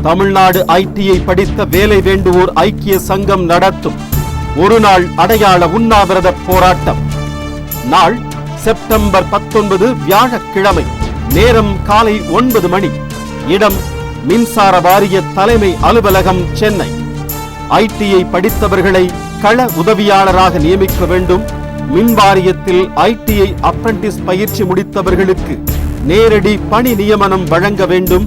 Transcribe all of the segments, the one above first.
Tamil Nadu ITI படித்த வேலை வேண்டுவோர் ஐக்கிய சங்கம் நடத்தும் ஒரு நாள் அடையாள உண்ணாவிரத போராட்டம். நாள் செப்டம்பர் 19 வியாழக்கிழமை. நேரம் காலை 9 மணி. இடம் மின்சார வாரிய தலைமை அலுவலகம், சென்னை. ஐடிஐ படித்தவர்களை கள உதவியாளராக நியமிக்க வேண்டும். மின் வாரியத்தில் ஐடிஐ அப்ரண்டிஸ் பயிற்சி முடித்தவர்களுக்கு நேரடி பணி நியமனம் வழங்க வேண்டும்.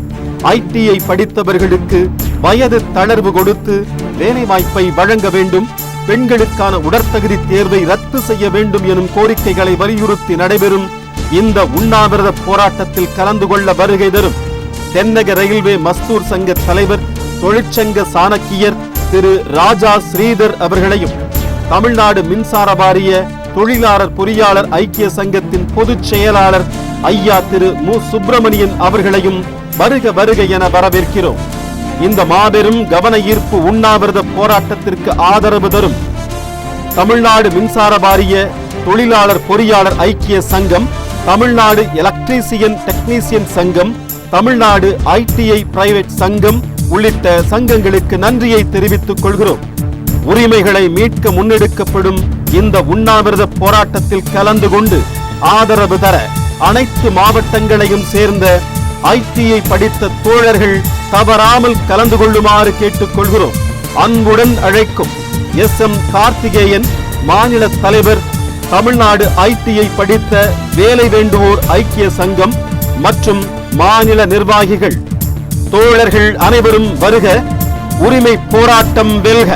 ஐடிஐ படித்தவர்களுக்கு வயது தளர்வு கொடுத்து வேலைவாய்ப்பை வழங்க வேண்டும். பெண்களுக்கான உடற்தகுதி தேர்வை ரத்து செய்ய வேண்டும் எனும் கோரிக்கைகளை வலியுறுத்தி நடைபெறும் இந்த உண்ணாவிரத போராட்டத்தில் கலந்து கொள்ள வருகை தரும் தென்னக ரயில்வே மஸ்தூர் சங்க தலைவர் தொழிற்சங்க சாணக்கியர் திரு ராஜா ஸ்ரீதர் அவர்களையும், தமிழ்நாடு மின்சார வாரிய தொழிலாளர் பொறியாளர் ஐக்கிய சங்கத்தின் பொதுச் செயலாளர் ஐயா திரு மு சுப்பிரமணியன் அவர்களையும் வருக வருக என வரவேற்கிறோம். இந்த மாபெரும் கவன ஈர்ப்பு உண்ணாவிரத போராட்டத்திற்கு ஆதரவு தரும் தமிழ்நாடு மின்சார வாரிய தொழிலாளர் பொறியாளர் ஐக்கிய சங்கம், தமிழ்நாடு எலக்ட்ரீசியன் டெக்னீசியன் சங்கம், தமிழ்நாடு ஐடிஐ பிரைவேட் சங்கம் உள்ளிட்ட சங்கங்களுக்கு நன்றியை தெரிவித்துக் கொள்கிறோம். உரிமைகளை மீட்க முன்னெடுக்கப்படும் இந்த உண்ணாவிரத போராட்டத்தில் கலந்து கொண்டு ஆதரவு தர அனைத்து மாவட்டங்களையும் சேர்ந்த ஐடிஐ படித்த தோழர்கள் தவறாமல் கலந்து கொள்ளுமாறு கேட்டுக் கொள்கிறோம். அன்புடன் அழைக்கும் SM கார்த்திகேயன், மாநில தலைவர், தமிழ்நாடு ஐடிஐ படித்த வேலை வேண்டுவோர் ஐக்கிய சங்கம் மற்றும் மாநில நிர்வாகிகள். தோழர்கள் அனைவரும் வருக. உரிமை போராட்டம் வெல்க.